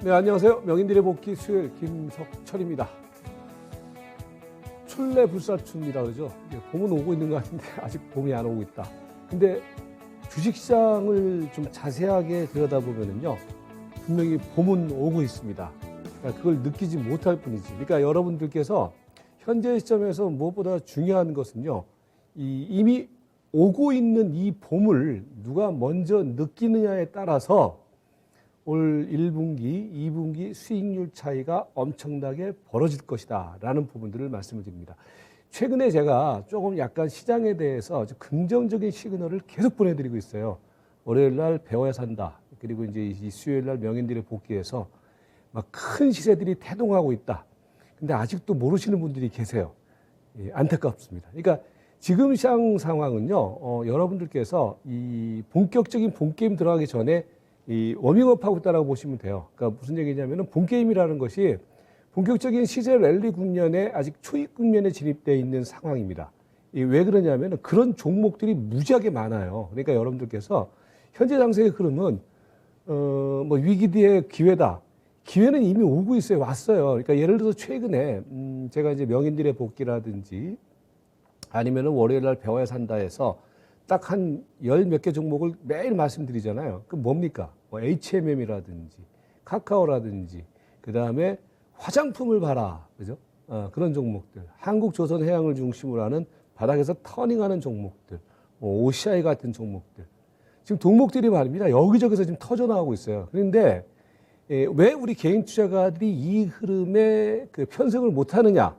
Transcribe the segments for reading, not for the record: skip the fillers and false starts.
네, 안녕하세요. 명인들의 복귀 수요일 김석철입니다. 출래불사춘이라 그러죠. 봄은 오고 있는 것 같은데 아직 봄이 안 오고 있다. 근데 주식시장을 좀 자세하게 들여다보면요, 분명히 봄은 오고 있습니다. 그러니까 그걸 느끼지 못할 뿐이지. 그러니까 여러분들께서 현재 시점에서 무엇보다 중요한 것은요, 이미 오고 있는 이 봄을 누가 먼저 느끼느냐에 따라서 올 1분기, 2분기 수익률 차이가 엄청나게 벌어질 것이다 라는 부분들을 말씀을 드립니다. 최근에 제가 조금 약간 시장에 대해서 아주 긍정적인 시그널을 계속 보내드리고 있어요. 월요일 날 배워야 산다. 그리고 이제 이 수요일 날 명인들의 복귀에서 막 큰 시세들이 태동하고 있다. 근데 아직도 모르시는 분들이 계세요. 예, 안타깝습니다. 그러니까 지금 시장 상황은요, 여러분들께서 이 본격적인 본게임 들어가기 전에 이 워밍업 하고 있다라고 보시면 돼요. 그러니까 무슨 얘기냐면은 본게임이라는 것이 본격적인 시세 랠리 국면에 아직 초입 국면에 진입되어 있는 상황입니다. 왜 그러냐면은 그런 종목들이 무지하게 많아요. 그러니까 여러분들께서 현재 장세의 흐름은 뭐 위기 뒤에 기회다. 기회는 이미 오고 있어요. 왔어요. 그러니까 예를 들어서 최근에 제가 이제 명인들의 복귀라든지 아니면은 월요일 날 배워야 산다 해서 딱 한 열 몇 개 종목을 매일 말씀드리잖아요. 그 뭡니까? 뭐 HMM이라든지 카카오라든지 그 다음에 화장품을 봐라, 그죠? 그런 종목들, 한국조선해양을 중심으로 하는 바닥에서 터닝하는 종목들, 뭐 OCI 같은 종목들, 지금 종목들이 말입니다. 여기저기서 지금 터져 나오고 있어요. 그런데 왜 우리 개인 투자가들이 이 흐름에 그 편승을 못하느냐?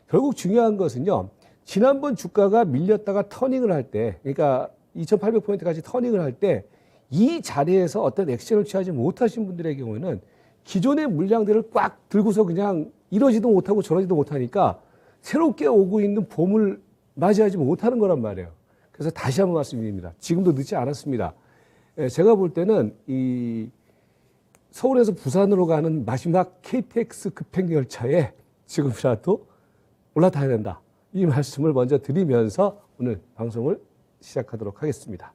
결국 중요한 것은요, 지난번 주가가 밀렸다가 터닝을 할 때, 그러니까 2800포인트까지 터닝을 할 때 이 자리에서 어떤 액션을 취하지 못하신 분들의 경우에는 기존의 물량들을 꽉 들고서 그냥 이러지도 못하고 저러지도 못하니까 새롭게 오고 있는 봄을 맞이하지 못하는 거란 말이에요. 그래서 다시 한번 말씀드립니다. 지금도 늦지 않았습니다. 제가 볼 때는 이 서울에서 부산으로 가는 마지막 KTX 급행열차에 지금이라도 올라타야 된다. 이 말씀을 먼저 드리면서 오늘 방송을 시작하도록 하겠습니다.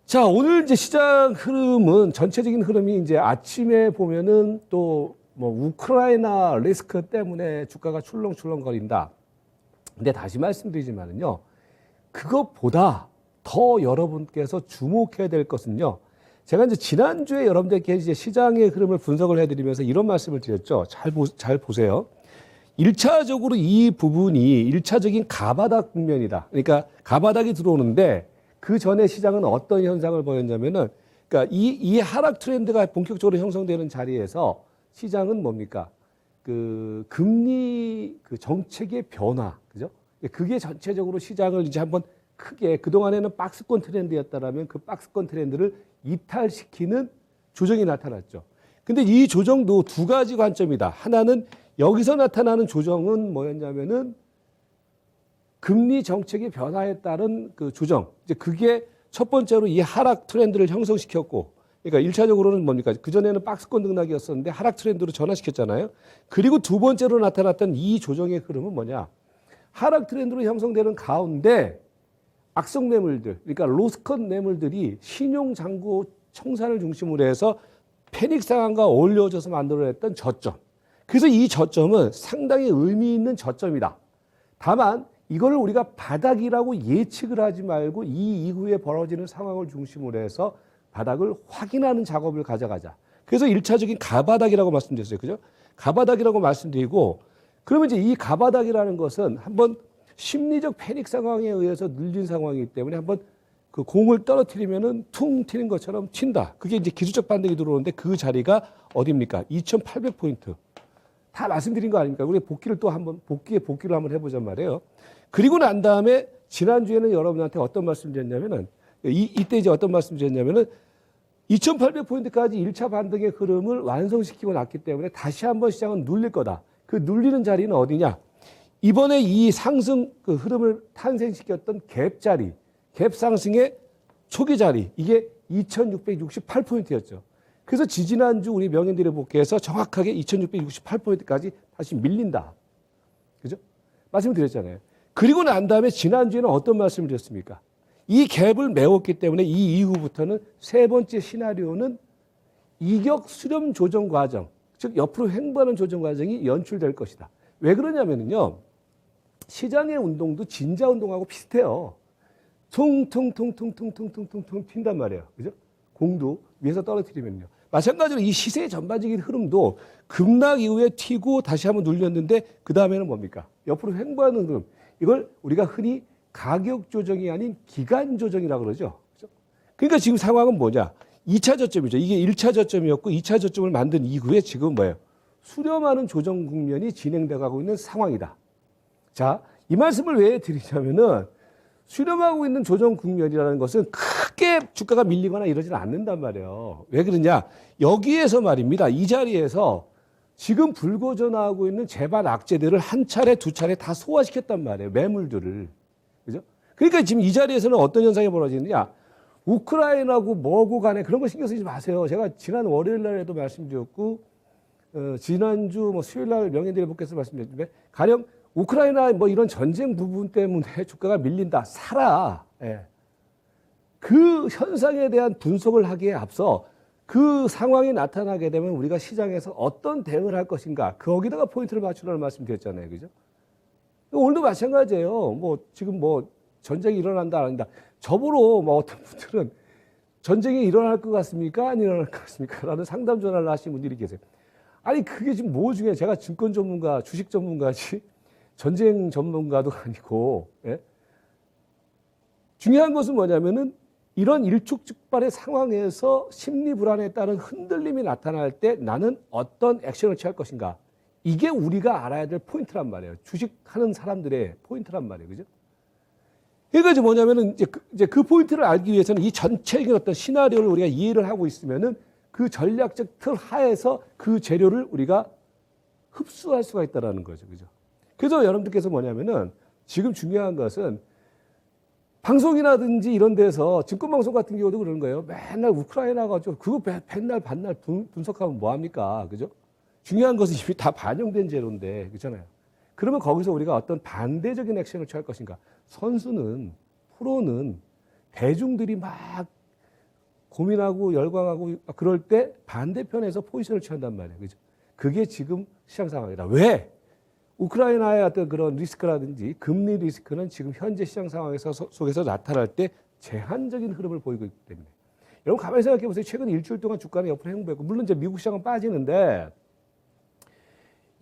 자, 오늘 이제 시장 흐름은 전체적인 흐름이 이제 아침에 보면은 또 뭐 우크라이나 리스크 때문에 주가가 출렁출렁거린다. 근데 다시 말씀드리지만은요, 그것보다 더 여러분께서 주목해야 될 것은요, 제가 이제 지난주에 여러분들께 이제 시장의 흐름을 분석을 해드리면서 이런 말씀을 드렸죠. 잘 보세요. 1차적으로 이 부분이 1차적인 가바닥 국면이다. 그러니까 가바닥이 들어오는데 그 전에 시장은 어떤 현상을 보였냐면은, 그러니까 이 하락 트렌드가 본격적으로 형성되는 자리에서 시장은 뭡니까? 그 금리 그 정책의 변화, 그죠? 그게 전체적으로 시장을 이제 한번 크게, 그동안에는 박스권 트렌드였다라면 그 박스권 트렌드를 이탈시키는 조정이 나타났죠. 근데 이 조정도 두 가지 관점이다. 하나는 여기서 나타나는 조정은 뭐였냐면은 금리 정책의 변화에 따른 그 조정. 이제 그게 첫 번째로 이 하락 트렌드를 형성시켰고, 그러니까 1차적으로는 뭡니까? 그전에는 박스권 등락이었었는데 하락 트렌드로 전환시켰잖아요. 그리고 두 번째로 나타났던 이 조정의 흐름은 뭐냐? 하락 트렌드로 형성되는 가운데 악성 매물들, 그러니까 로스컷 매물들이 신용장구 청산을 중심으로 해서 패닉 상황과 어울려져서 만들어냈던 저점. 그래서 이 저점은 상당히 의미 있는 저점이다. 다만 이걸 우리가 바닥이라고 예측을 하지 말고 이 이후에 벌어지는 상황을 중심으로 해서 바닥을 확인하는 작업을 가져가자. 그래서 1차적인 가바닥이라고 말씀드렸어요. 그죠? 가바닥이라고 말씀드리고, 그러면 이제 이 가바닥이라는 것은 한번 심리적 패닉 상황에 의해서 늘린 상황이기 때문에 한번 그 공을 떨어뜨리면은 퉁 튀는 것처럼 튄다. 그게 이제 기술적 반등이 들어오는데 그 자리가 어디입니까? 2800포인트. 다 말씀드린 거 아닙니까? 우리 복귀를 한번 해보자 말이에요. 그리고 난 다음에 지난주에는 여러분한테 어떤 말씀 드렸냐면은, 이때 이제 어떤 말씀 드렸냐면은 2800포인트까지 1차 반등의 흐름을 완성시키고 났기 때문에 다시 한번 시장은 눌릴 거다. 그 눌리는 자리는 어디냐? 이번에 이 상승 그 흐름을 탄생시켰던 갭 자리, 갭 상승의 초기 자리, 이게 2668포인트였죠. 그래서 지지난주 우리 명인들의 복귀에서 정확하게 2668포인트까지 다시 밀린다. 그죠? 말씀을 드렸잖아요. 그리고 난 다음에 지난주에는 어떤 말씀을 드렸습니까? 이 갭을 메웠기 때문에 이 이후부터는 세 번째 시나리오는 이격 수렴 조정 과정, 즉 옆으로 횡보하는 조정 과정이 연출될 것이다. 왜 그러냐면요. 시장의 운동도 진자 운동하고 비슷해요. 퉁퉁퉁퉁퉁퉁퉁퉁퉁 튄단 말이에요. 그죠? 공도 위에서 떨어뜨리면요. 마찬가지로 이 시세의 전반적인 흐름도 급락 이후에 튀고 다시 한번 눌렸는데 그 다음에는 뭡니까? 옆으로 횡보하는 흐름. 이걸 우리가 흔히 가격 조정이 아닌 기간 조정이라고 그러죠. 그죠? 그러니까 지금 상황은 뭐냐? 2차 저점이죠. 이게 1차 저점이었고 2차 저점을 만든 이후에 지금 뭐예요? 수렴하는 조정 국면이 진행돼 가고 있는 상황이다. 자, 이 말씀을 왜 드리냐면은 수렴하고 있는 조정 국면이라는 것은 크게 주가가 밀리거나 이러지는 않는단 말이에요. 왜 그러냐? 여기에서 말입니다. 이 자리에서 지금 불고전하고 있는 재반 악재들을 한 차례, 두 차례 다 소화시켰단 말이에요. 매물들을. 그죠? 그러니까 지금 이 자리에서는 어떤 현상이 벌어지느냐? 우크라이나고 뭐고 간에 그런 거 신경 쓰지 마세요. 제가 지난 월요일 날에도 말씀드렸고, 지난주 뭐 수요일 날 명예대리분께서 말씀드렸는데, 가령 우크라이나 뭐 이런 전쟁 부분 때문에 주가가 밀린다. 사라. 예. 그 현상에 대한 분석을 하기에 앞서 그 상황이 나타나게 되면 우리가 시장에서 어떤 대응을 할 것인가. 거기다가 포인트를 맞추라는 말씀드렸잖아요. 그죠? 오늘도 마찬가지예요. 뭐 지금 뭐 전쟁이 일어난다, 안 한다. 저보러 뭐 어떤 분들은 전쟁이 일어날 것 같습니까? 안 일어날 것 같습니까? 라는 상담 전화를 하시는 분들이 계세요. 아니, 그게 지금 뭐 중에 제가 증권 전문가, 주식 전문가지 전쟁 전문가도 아니고, 예? 중요한 것은 뭐냐면은 이런 일촉즉발의 상황에서 심리 불안에 따른 흔들림이 나타날 때 나는 어떤 액션을 취할 것인가. 이게 우리가 알아야 될 포인트란 말이에요. 주식하는 사람들의 포인트란 말이에요. 그죠? 그러니까 이제 뭐냐면은 이제 그 포인트를 알기 위해서는 이 전체적인 어떤 시나리오를 우리가 이해를 하고 있으면은 그 전략적 틀 하에서 그 재료를 우리가 흡수할 수가 있다라는 거죠. 그죠? 그래서 여러분들께서 뭐냐면은 지금 중요한 것은 방송이라든지 이런 데서 증권방송 같은 경우도 그러는 거예요. 맨날 우크라이나 가지고 그거 맨날 반날 분석하면 뭐합니까? 그죠? 중요한 것은 이미 다 반영된 재료인데, 그렇잖아요. 그러면 거기서 우리가 어떤 반대적인 액션을 취할 것인가? 선수는, 프로는 대중들이 막 고민하고 열광하고 그럴 때 반대편에서 포지션을 취한단 말이에요. 그죠? 그게 지금 시장 상황이다. 왜? 우크라이나의 어떤 그런 리스크라든지 금리 리스크는 지금 현재 시장 상황에서 속에서 나타날 때 제한적인 흐름을 보이고 있기 때문에. 여러분 가만히 생각해 보세요. 최근 일주일 동안 주가는 옆으로 횡보했고, 물론 이제 미국 시장은 빠지는데,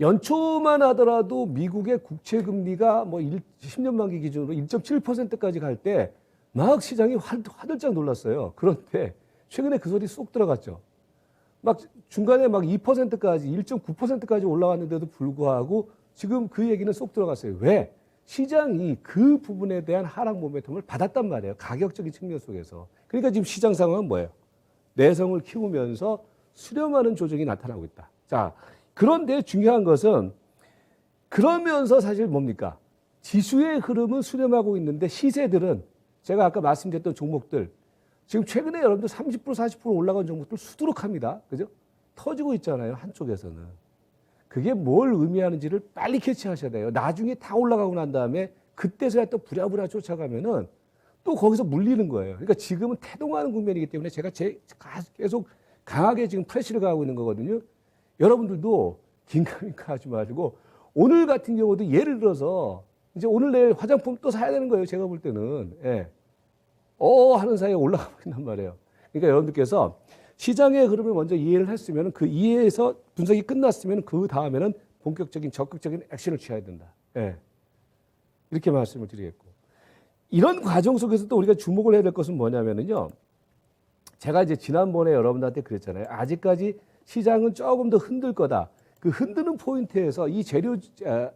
연초만 하더라도 미국의 국채 금리가 뭐 10년 만기 기준으로 1.7%까지 갈 때 막 시장이 화들짝 놀랐어요. 그런데 최근에 그 소리 쏙 들어갔죠. 막 중간에 막 2%까지 1.9%까지 올라왔는데도 불구하고 지금 그 얘기는 쏙 들어갔어요. 왜? 시장이 그 부분에 대한 하락 모멘텀을 받았단 말이에요. 가격적인 측면 속에서. 그러니까 지금 시장 상황은 뭐예요? 내성을 키우면서 수렴하는 조정이 나타나고 있다. 자, 그런데 중요한 것은 그러면서 사실 뭡니까? 지수의 흐름은 수렴하고 있는데 시세들은 제가 아까 말씀드렸던 종목들 지금 최근에 여러분들 30% 40% 올라간 종목들 수두룩합니다. 그죠? 터지고 있잖아요. 한쪽에서는. 그게 뭘 의미하는지를 빨리 캐치하셔야 돼요. 나중에 다 올라가고 난 다음에 그때서야 또 부랴부랴 쫓아가면은 또 거기서 물리는 거예요. 그러니까 지금은 태동하는 국면이기 때문에 제가 계속 강하게 지금 프레시를 가하고 있는 거거든요. 여러분들도 긴가민가 하지 마시고 오늘 같은 경우도 예를 들어서 이제 오늘 내일 화장품 또 사야 되는 거예요. 제가 볼 때는. 예. 하는 사이에 올라가고 있단 말이에요. 그러니까 여러분들께서 시장의 흐름을 먼저 이해를 했으면 그 이해에서 분석이 끝났으면 그 다음에는 본격적인 적극적인 액션을 취해야 된다. 예. 이렇게 말씀을 드리겠고. 이런 과정 속에서 또 우리가 주목을 해야 될 것은 뭐냐면요. 제가 이제 지난번에 여러분들한테 그랬잖아요. 아직까지 시장은 조금 더 흔들 거다. 그 흔드는 포인트에서 이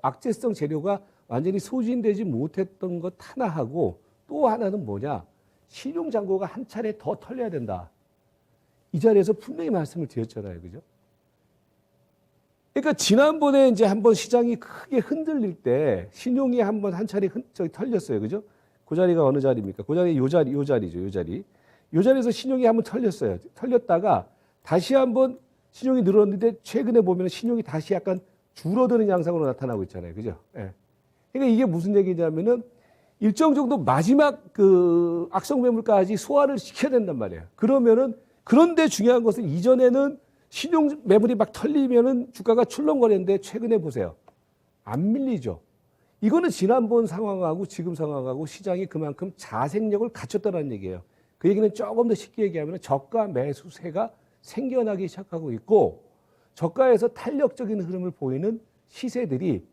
악재성 재료가 완전히 소진되지 못했던 것 하나하고 또 하나는 뭐냐. 신용잔고가 한 차례 더 털려야 된다. 이 자리에서 분명히 말씀을 드렸잖아요. 그죠? 그러니까 지난번에 이제 한번 시장이 크게 흔들릴 때 신용이 한 차례 털렸어요. 그죠? 그 자리가 어느 자리입니까? 그 자리, 요 자리죠. 요 자리. 요 자리에서 신용이 한번 털렸어요. 털렸다가 다시 한번 신용이 늘었는데 최근에 보면 신용이 다시 약간 줄어드는 양상으로 나타나고 있잖아요. 그죠? 예. 그러니까 이게 무슨 얘기냐면은 일정 정도 마지막 그 악성 매물까지 소화를 시켜야 된단 말이에요. 그러면은 그런데 중요한 것은 이전에는 신용 매물이 막 털리면은 주가가 출렁거렸는데 최근에 보세요. 안 밀리죠. 이거는 지난번 상황하고 지금 상황하고 시장이 그만큼 자생력을 갖췄다는 얘기예요. 그 얘기는 조금 더 쉽게 얘기하면 저가 매수세가 생겨나기 시작하고 있고 저가에서 탄력적인 흐름을 보이는 시세들이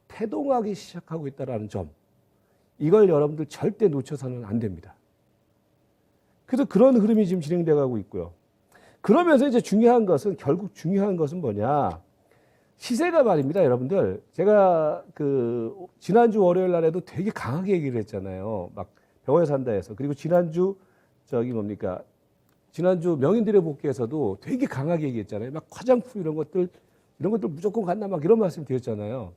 태동하기 시작하고 있다는 점. 이걸 여러분들 절대 놓쳐서는 안 됩니다. 그래서 그런 흐름이 지금 진행되어 가고 있고요. 그러면서 이제 결국 중요한 것은 뭐냐. 시세가 말입니다, 여러분들. 제가 지난주 월요일 날에도 되게 강하게 얘기를 했잖아요. 막 병원에 산다 해서. 그리고 지난주 명인들의 복귀에서도 되게 강하게 얘기했잖아요. 막 화장품 이런 것들 무조건 간다 막 이런 말씀 드렸잖아요.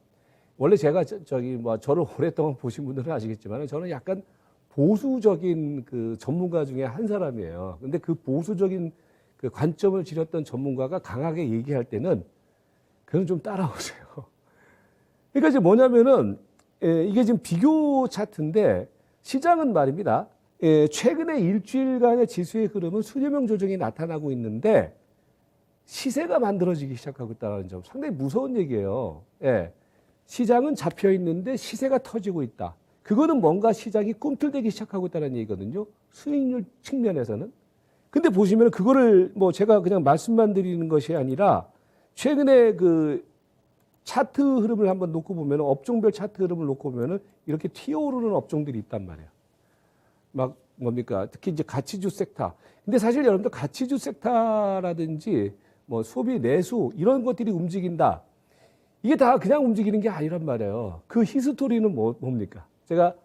원래 제가 저를 오랫동안 보신 분들은 아시겠지만 저는 약간 보수적인 전문가 중에 한 사람이에요. 근데 그 보수적인 관점을 지녔던 전문가가 강하게 얘기할 때는 그건 좀 따라오세요. 그러니까 이제 뭐냐면은 이게 지금 비교 차트인데 시장은 말입니다. 최근에 일주일간의 지수의 흐름은 수렴형 조정이 나타나고 있는데 시세가 만들어지기 시작하고 있다는 점 상당히 무서운 얘기예요. 시장은 잡혀 있는데 시세가 터지고 있다. 그거는 뭔가 시장이 꿈틀대기 시작하고 있다는 얘기거든요. 수익률 측면에서는. 근데 보시면 그거를 제가 그냥 말씀만 드리는 것이 아니라 최근에 차트 흐름을 한번 놓고 보면 업종별 차트 흐름을 놓고 보면 이렇게 튀어오르는 업종들이 있단 말이에요. 막 특히 이제 가치주 섹터. 근데 사실 여러분들 가치주 섹터라든지 소비 내수 이런 것들이 움직인다. 이게 다 그냥 움직이는 게 아니란 말이에요. 그 히스토리는 뭡니까? 제가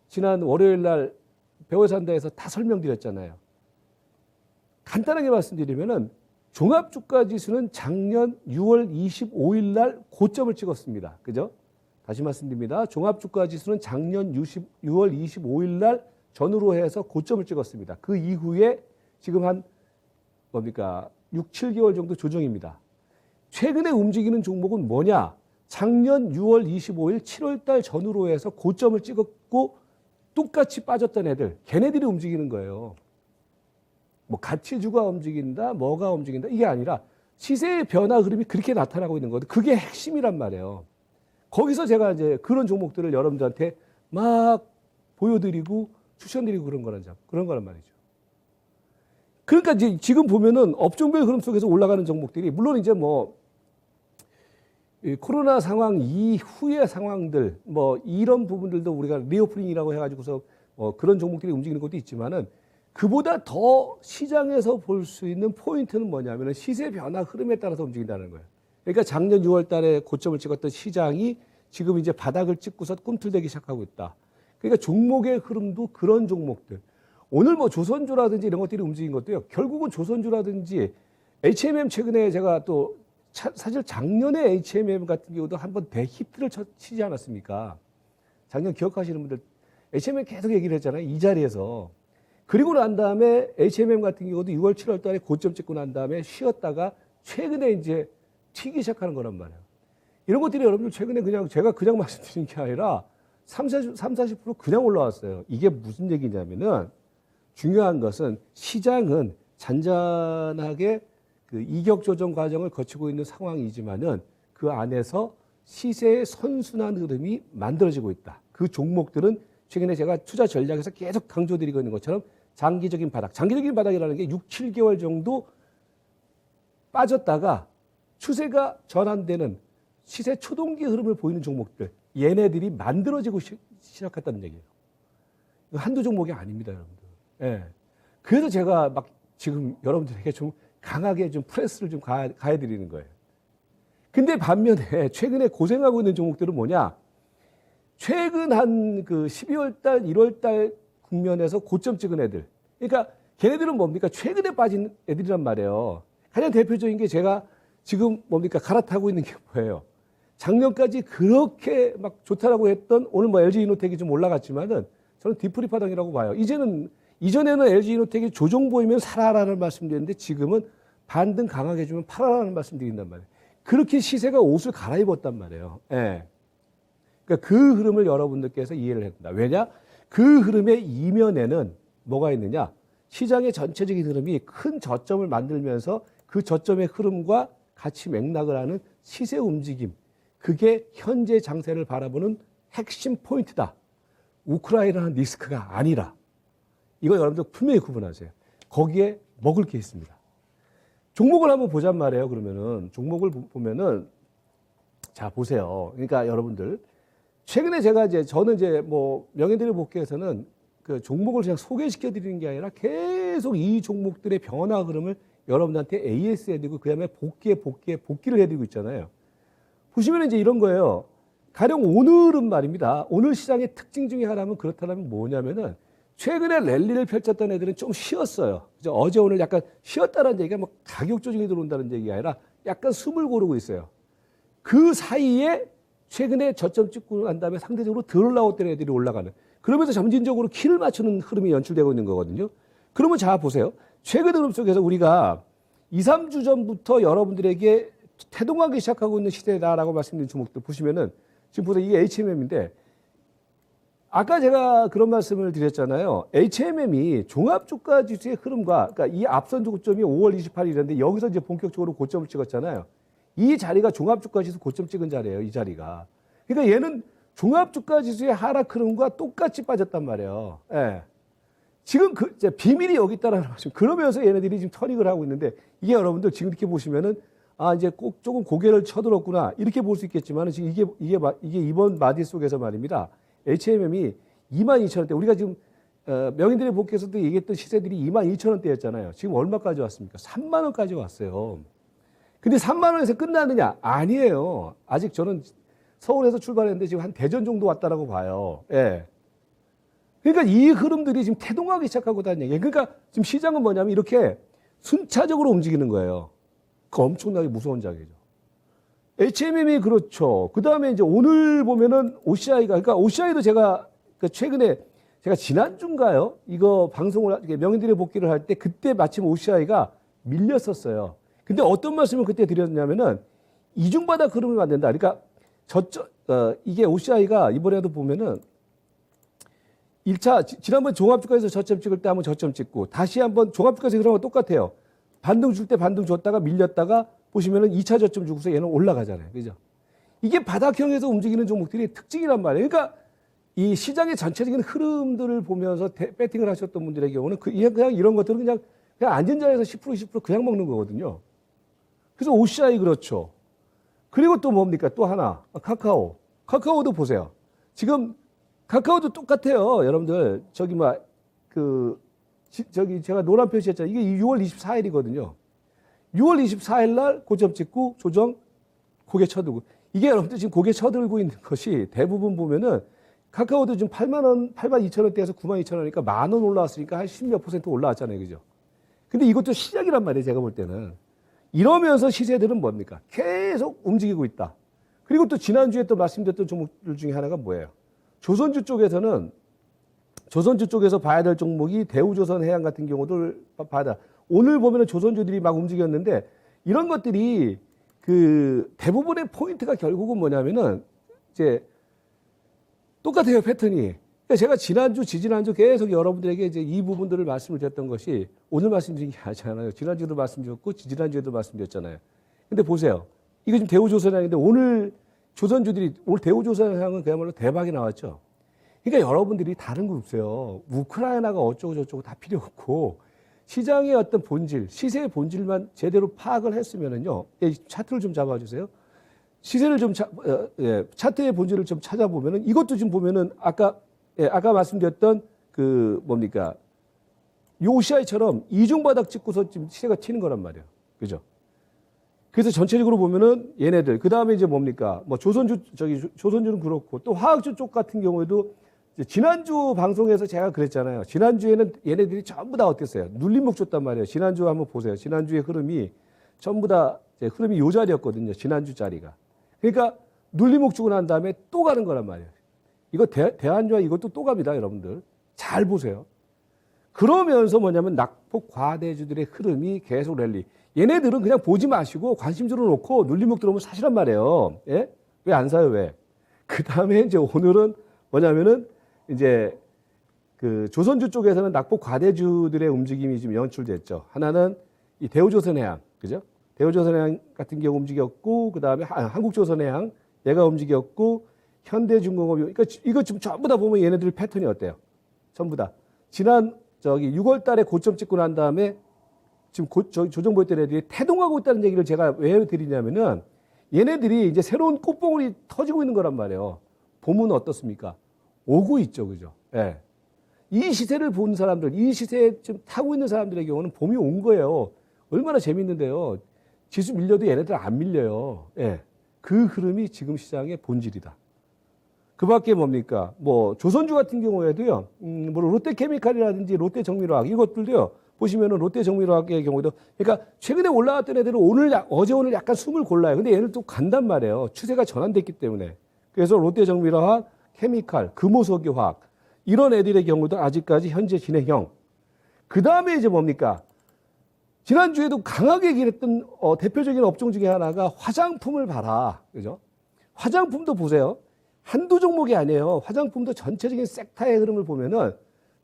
지난 월요일 날 배워산다에서 다 설명드렸잖아요. 간단하게 말씀드리면은 종합주가지수는 작년 6월 25일 날 고점을 찍었습니다. 그죠? 다시 말씀드립니다. 종합주가지수는 작년 6월 25일 날 전후로 해서 고점을 찍었습니다. 그 이후에 지금 한 6, 7개월 정도 조정입니다. 최근에 움직이는 종목은 뭐냐? 작년 6월 25일 7월 달 전후로 해서 고점을 찍었고 똑같이 빠졌던 애들, 걔네들이 움직이는 거예요. 가치주가 움직인다, 뭐가 움직인다, 이게 아니라 시세의 변화 흐름이 그렇게 나타나고 있는 거거든요. 그게 핵심이란 말이에요. 거기서 제가 이제 그런 종목들을 여러분들한테 막 보여드리고 추천드리고 그런 거란 말이죠. 그러니까 이제 지금 보면은 업종별 흐름 속에서 올라가는 종목들이 물론 이제 코로나 상황 이후의 상황들 이런 부분들도 우리가 리오프닝이라고 해가지고서 그런 종목들이 움직이는 것도 있지만은 그보다 더 시장에서 볼 수 있는 포인트는 뭐냐면은 시세 변화 흐름에 따라서 움직인다는 거예요. 그러니까 작년 6월 달에 고점을 찍었던 시장이 지금 이제 바닥을 찍고서 꿈틀대기 시작하고 있다. 그러니까 종목의 흐름도 그런 종목들. 오늘 조선주라든지 이런 것들이 움직인 것도요. 결국은 조선주라든지 HMM 최근에 제가 또 사실 작년에 HMM 같은 경우도 한번 대히트를 치지 않았습니까? 작년 기억하시는 분들 HMM 계속 얘기를 했잖아요. 이 자리에서. 그리고 난 다음에 HMM 같은 경우도 6월, 7월 달에 고점 찍고 난 다음에 쉬었다가 최근에 이제 튀기 시작하는 거란 말이에요. 이런 것들이 여러분들 최근에 제가 그냥 말씀드린 게 아니라 30-40% 그냥 올라왔어요. 이게 무슨 얘기냐면은 중요한 것은 시장은 잔잔하게 이격 조정 과정을 거치고 있는 상황이지만은 그 안에서 시세의 선순환 흐름이 만들어지고 있다. 그 종목들은 최근에 제가 투자 전략에서 계속 강조드리고 있는 것처럼 장기적인 바닥이라는 게 6, 7개월 정도 빠졌다가 추세가 전환되는 시세 초동기 흐름을 보이는 종목들, 얘네들이 만들어지고 시작했다는 얘기예요. 한두 종목이 아닙니다, 여러분들. 예. 그래서 제가 지금 여러분들에게 좀 강하게 좀 프레스를 좀 가해드리는 거예요. 근데 반면에 최근에 고생하고 있는 종목들은 뭐냐? 최근 한 12월 달, 1월 달 국면에서 고점 찍은 애들. 그러니까 걔네들은 뭡니까? 최근에 빠진 애들이란 말이에요. 가장 대표적인 게 제가 지금 갈아타고 있는 게 뭐예요? 작년까지 그렇게 좋다라고 했던 오늘 LG이노텍이 좀 올라갔지만은 저는 뒤풀이 파동이라고 봐요. 이전에는 LG이노텍이 조정 보이면 사라라는 말씀드렸는데 지금은 반등 강하게 해주면 팔아라는 말씀드린단 말이에요. 그렇게 시세가 옷을 갈아입었단 말이에요. 예. 그러니까 그 흐름을 여러분들께서 이해를 해야 된다. 왜냐? 그 흐름의 이면에는 뭐가 있느냐? 시장의 전체적인 흐름이 큰 저점을 만들면서 그 저점의 흐름과 같이 맥락을 하는 시세 움직임. 그게 현재 장세를 바라보는 핵심 포인트다. 우크라이나는 리스크가 아니라. 이거 여러분들 분명히 구분하세요. 거기에 먹을 게 있습니다. 종목을 한번 보잔 말이에요. 그러면은 종목을 보면은 자 보세요. 그러니까 여러분들 최근에 저는 이제 뭐 명예들의 복귀에서는 그 종목을 그냥 소개시켜 드리는 게 아니라 계속 이 종목들의 변화 흐름을 여러분들한테 AS 해드리고 그다음에 복귀를 해드리고 있잖아요. 보시면 이제 이런 거예요. 가령 오늘은 말입니다. 오늘 시장의 특징 중에 하나는 그렇다면 뭐냐면은 최근에 랠리를 펼쳤던 애들은 좀 쉬었어요. 그죠? 어제 오늘 약간 쉬었다는 얘기가 뭐 가격 조정이 들어온다는 얘기가 아니라 약간 숨을 고르고 있어요. 그 사이에 최근에 저점 찍고 난 다음에 상대적으로 덜 올라왔던 애들이 올라가는. 그러면서 점진적으로 키를 맞추는 흐름이 연출되고 있는 거거든요. 그러면 자 보세요. 최근 흐름 속에서 우리가 2, 3주 전부터 여러분들에게 태동하기 시작하고 있는 시대다라고 말씀드린 종목들 보시면은 지금 보세요. 이게 HMM인데 아까 제가 그런 말씀을 드렸잖아요. HMM이 종합주가지수의 흐름과 그러니까 이 앞선 고점이 5월 28일인데 여기서 이제 본격적으로 고점을 찍었잖아요. 이 자리가 종합주가지수 고점 찍은 자리예요. 이 자리가. 그러니까 얘는 종합주가지수의 하락 흐름과 똑같이 빠졌단 말이에요. 예. 지금 비밀이 여기 있다라는 말씀. 그러면서 얘네들이 지금 터닝을 하고 있는데 이게 여러분들 지금 이렇게 보시면은 아 이제 꼭 조금 고개를 쳐들었구나 이렇게 볼 수 있겠지만 지금 이게 이번 마디 속에서 말입니다. HMM이 22,000원대 우리가 지금 명인들의 복귀에서도 얘기했던 시세들이 22,000원대였잖아요. 지금 얼마까지 왔습니까? 3만 원까지 왔어요. 근데 3만 원에서 끝나느냐? 아니에요. 아직 저는 서울에서 출발했는데 지금 한 대전 정도 왔다라고 봐요. 예. 그러니까 이 흐름들이 지금 태동하기 시작하고 있다는 얘기예요. 그러니까 지금 시장은 뭐냐면 이렇게 순차적으로 움직이는 거예요. 그 엄청나게 무서운 장이죠. HMM이 그렇죠. 그 다음에 이제 오늘 보면은 OCI가, 그러니까 OCI도 제가 최근에 제가 지난주인가요? 이거 방송을, 명인들의 복귀를 할 때 그때 마침 OCI가 밀렸었어요. 근데 어떤 말씀을 그때 드렸냐면은 이중바닥 흐름을 만든다. 그러니까 이게 OCI가 이번에도 보면은 1차, 지난번 종합주가에서 저점 찍을 때 한번 저점 찍고 다시 한번 종합주가에서 그런 거 똑같아요. 반등 줄 때 반등 줬다가 밀렸다가 보시면은 2차 저점 주고서 얘는 올라가잖아요. 그죠? 이게 바닥형에서 움직이는 종목들이 특징이란 말이에요. 그러니까 이 시장의 전체적인 흐름들을 보면서 배팅을 하셨던 분들의 경우는 그냥 이런 것들은 그냥 앉은 자리에서 10% 20% 그냥 먹는 거거든요. 그래서 OCI 그렇죠. 그리고 또 뭡니까? 또 하나. 카카오. 카카오도 보세요. 지금 카카오도 똑같아요. 여러분들. 제가 노란 표시했잖아요. 이게 6월 24일이거든요. 6월 24일 날 고점 찍고 조정 고개 쳐들고. 이게 여러분들 지금 고개 쳐들고 있는 것이 대부분 보면은 카카오도 지금 8만 2천 원대에서 9만 2천 원이니까 1만 원 올라왔으니까 한 10몇 % 올라왔잖아요. 그죠? 근데 이것도 시작이란 말이에요. 제가 볼 때는. 이러면서 시세들은 뭡니까? 계속 움직이고 있다. 그리고 또 지난주에 또 말씀드렸던 종목들 중에 하나가 뭐예요? 조선주 쪽에서는 조선주 쪽에서 봐야 될 종목이 대우조선해양 같은 경우도 봐야 돼. 오늘 보면은 조선주들이 막 움직였는데 이런 것들이 그 대부분의 포인트가 결국은 뭐냐면은 이제 똑같아요, 패턴이. 그러니까 제가 지난주, 지지난주 계속 여러분들에게 이제 이 부분들을 말씀을 드렸던 것이 오늘 말씀드린 게 아니잖아요. 지난주에도 말씀드렸고, 지지난주에도 말씀드렸잖아요. 근데 보세요. 이거 지금 대우조선해양인데 오늘 대우조선해양은 그야말로 대박이 나왔죠. 그러니까 여러분들이 다른 거 없어요. 우크라이나가 어쩌고 저쩌고 다 필요 없고, 시장의 어떤 본질, 시세의 본질만 제대로 파악을 했으면은요, 차트를 좀 잡아주세요. 시세를 차트의 본질을 좀 찾아보면은 이것도 지금 보면은 아까 말씀드렸던 이 OCI처럼 이중바닥 찍고서 지금 시세가 튀는 거란 말이에요. 그죠? 그래서 전체적으로 보면은 얘네들, 그 다음에 이제 조선주는 그렇고 또 화학주 쪽 같은 경우에도 지난주 방송에서 제가 그랬잖아요. 지난주에는 얘네들이 전부 다 어땠어요? 눌림목 줬단 말이에요. 지난주 한번 보세요. 지난주의 흐름이 전부 다 흐름이 요 자리였거든요. 지난주 자리가. 그러니까 눌림목 주고 난 다음에 또 가는 거란 말이에요. 이거 대한주와 이것도 또 갑니다, 여러분들. 잘 보세요. 그러면서 뭐냐면 낙폭 과대주들의 흐름이 계속 랠리. 얘네들은 그냥 보지 마시고 관심 줄여놓고 눌림목 들어오면 사시란 말이에요. 예? 왜 안 사요, 왜? 그 다음에 이제 오늘은 뭐냐면은 이제 그 조선주 쪽에서는 낙폭 과대주들의 움직임이 지금 연출됐죠. 하나는 이 대우조선해양, 그죠? 대우조선해양 같은 경우 움직였고, 그 다음에 한국조선해양 얘가 움직였고, 현대중공업이, 그러니까 이거 지금 전부 다 보면 얘네들 패턴이 어때요? 전부 다. 지난 6월 달에 고점 찍고 난 다음에 지금 조정보 했던 애들이 태동하고 있다는 얘기를 제가 왜 드리냐면은 얘네들이 이제 새로운 꽃봉오리 터지고 있는 거란 말이에요. 봄은 어떻습니까? 오고 있죠, 그죠? 예. 이 시세를 본 사람들, 이 시세에 좀 타고 있는 사람들의 경우는 봄이 온 거예요. 얼마나 재밌는데요. 지수 밀려도 얘네들 안 밀려요. 예. 그 흐름이 지금 시장의 본질이다. 그 밖에 뭡니까? 뭐, 조선주 같은 경우에도요, 뭐, 롯데케미칼이라든지 롯데정밀화학, 이것들도요, 보시면은 롯데정밀화학의 경우도, 그러니까 최근에 올라왔던 애들은 어제 오늘 약간 숨을 골라요. 근데 얘는 또 간단 말이에요. 추세가 전환됐기 때문에. 그래서 롯데정밀화학, 케미칼, 금호석유화학, 이런 애들의 경우도 아직까지 현재 진행형. 그 다음에 이제 뭡니까? 지난주에도 강하게 얘기했던 대표적인 업종 중에 하나가 화장품을 봐라. 그죠? 화장품도 보세요. 한두 종목이 아니에요. 화장품도 전체적인 섹터의 흐름을 보면은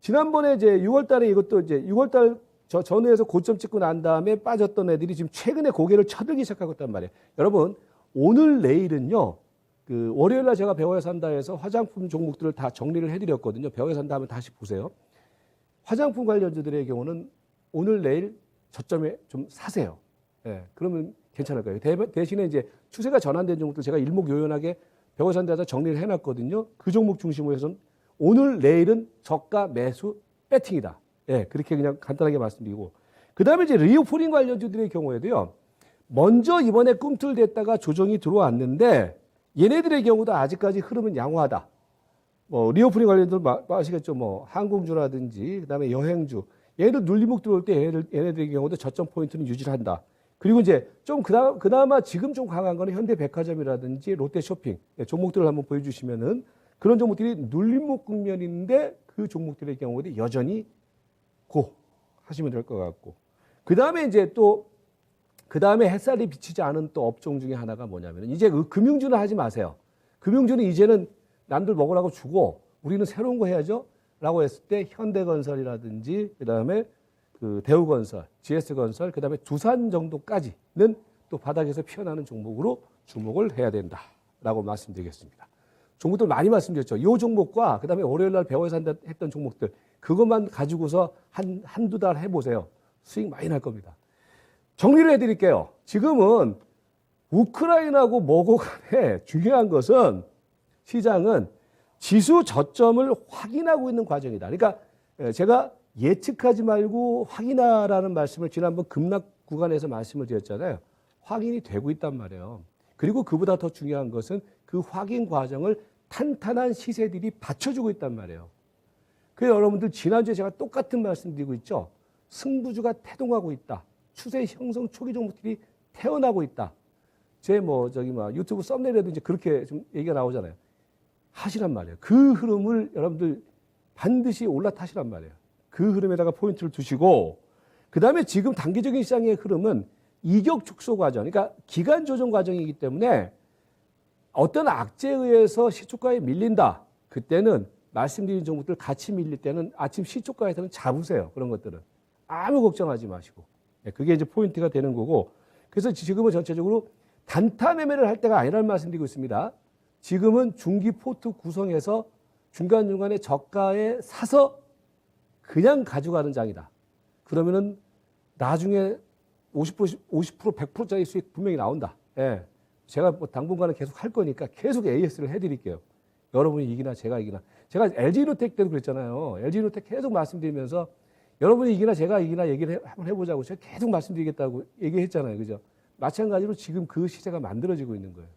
지난번에 이제 6월 달에 이것도 이제 6월 달 전후에서 고점 찍고 난 다음에 빠졌던 애들이 지금 최근에 고개를 쳐들기 시작하고 있단 말이에요. 여러분, 오늘 내일은요. 그 월요일 날 제가 배워야 산다에서 화장품 종목들을 다 정리를 해드렸거든요. 배워야 산다 하면 다시 보세요. 화장품 관련주들의 경우는 오늘 내일 저점에 좀 사세요. 예, 그러면 괜찮을 거예요. 대신에 이제 추세가 전환된 종목들 제가 일목요연하게 배워야 산다에서 정리를 해놨거든요. 그 종목 중심으로 해서는 오늘 내일은 저가 매수 배팅이다. 예, 그렇게 그냥 간단하게 말씀드리고. 그 다음에 이제 리오포린 관련주들의 경우에도요. 먼저 이번에 꿈틀댔다가 조정이 들어왔는데 얘네들의 경우도 아직까지 흐름은 양호하다. 뭐 리오프닝 관련들 아시겠죠? 뭐 항공주라든지 그다음에 여행주. 얘네들 눌림목 들어올 때 얘네들의 경우도 저점 포인트는 유지를 한다. 그리고 이제 좀 그나마 지금 좀 강한 거는 현대백화점이라든지 롯데쇼핑 종목들을 한번 보여주시면은 그런 종목들이 눌림목 국면인데 그 종목들의 경우도 여전히 고 하시면 될 것 같고. 그 다음에 이제 또 그 다음에 햇살이 비치지 않은 또 업종 중에 하나가 뭐냐면 이제 그 금융주는 하지 마세요. 금융주는 이제는 남들 먹으라고 주고 우리는 새로운 거 해야죠. 라고 했을 때 현대건설이라든지 그 다음에 그 대우건설, GS건설, 그 다음에 두산 정도까지는 또 바닥에서 피어나는 종목으로 주목을 해야 된다라고 말씀드리겠습니다. 종목들 많이 말씀드렸죠. 이 종목과 그 다음에 월요일 날 배워야 산다 했던 종목들 그것만 가지고서 한두 달 해보세요. 수익 많이 날 겁니다. 정리를 해드릴게요. 지금은 우크라이나고 뭐고 간에 중요한 것은 시장은 지수 저점을 확인하고 있는 과정이다. 그러니까 제가 예측하지 말고 확인하라는 말씀을 지난번 급락 구간에서 말씀을 드렸잖아요. 확인이 되고 있단 말이에요. 그리고 그보다 더 중요한 것은 그 확인 과정을 탄탄한 시세들이 받쳐주고 있단 말이에요. 그래서 여러분들 지난주에 제가 똑같은 말씀 드리고 있죠. 승부주가 태동하고 있다. 추세 형성 초기 종목들이 태어나고 있다. 제 유튜브 썸네일에도 이제 그렇게 좀 얘기가 나오잖아요. 하시란 말이에요. 그 흐름을 여러분들 반드시 올라타시란 말이에요. 그 흐름에다가 포인트를 두시고, 그 다음에 지금 단기적인 시장의 흐름은 이격 축소 과정, 그러니까 기간 조정 과정이기 때문에 어떤 악재에 의해서 시초가에 밀린다. 그때는 말씀드린 종목들 같이 밀릴 때는 아침 시초가에서는 잡으세요. 그런 것들은. 아무 걱정하지 마시고. 그게 이제 포인트가 되는 거고. 그래서 지금은 전체적으로 단타 매매를 할 때가 아니라는 말씀드리고 있습니다. 지금은 중기 포트 구성해서 중간중간에 저가에 사서 그냥 가져가는 장이다. 그러면은 나중에 50%, 100%짜리 수익 분명히 나온다. 예. 제가 뭐 당분간은 계속 할 거니까 계속 AS를 해드릴게요. 여러분이 이기나 제가 이기나. 제가 LG이노텍 때도 그랬잖아요. LG이노텍 계속 말씀드리면서 여러분이 이기나 제가 이기나 얘기를 한번 해보자고 제가 계속 말씀드리겠다고 얘기했잖아요. 그죠? 마찬가지로 지금 그 시세가 만들어지고 있는 거예요.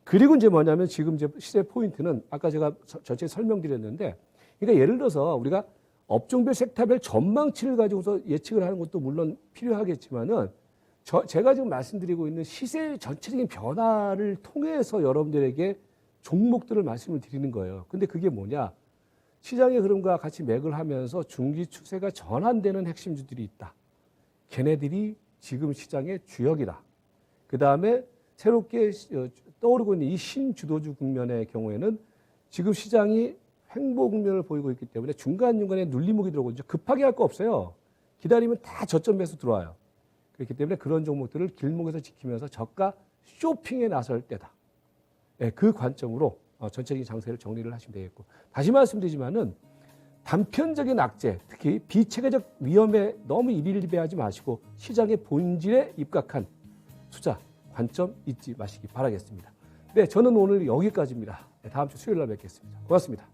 그리고 이제 뭐냐면 지금 이제 시세 포인트는 아까 제가 전체 설명드렸는데, 그러니까 예를 들어서 우리가 업종별 섹터별 전망치를 가지고서 예측을 하는 것도 물론 필요하겠지만은 제가 지금 말씀드리고 있는 시세 전체적인 변화를 통해서 여러분들에게 종목들을 말씀을 드리는 거예요. 근데 그게 뭐냐? 시장의 흐름과 같이 맥을 하면서 중기 추세가 전환되는 핵심주들이 있다. 걔네들이 지금 시장의 주역이다. 그 다음에 새롭게 떠오르고 있는 이 신주도주 국면의 경우에는 지금 시장이 횡보 국면을 보이고 있기 때문에 중간중간에 눌림목이 들어오고 급하게 할 거 없어요. 기다리면 다 저점 매수 들어와요. 그렇기 때문에 그런 종목들을 길목에서 지키면서 저가 쇼핑에 나설 때다. 네, 그 관점으로 전체적인 장세를 정리를 하시면 되겠고, 다시 말씀드리지만은 단편적인 악재, 특히 비체계적 위험에 너무 일일비하지 마시고 시장의 본질에 입각한 투자 관점 잊지 마시기 바라겠습니다. 네, 저는 오늘 여기까지입니다. 네, 다음 주 수요일 날 뵙겠습니다. 고맙습니다.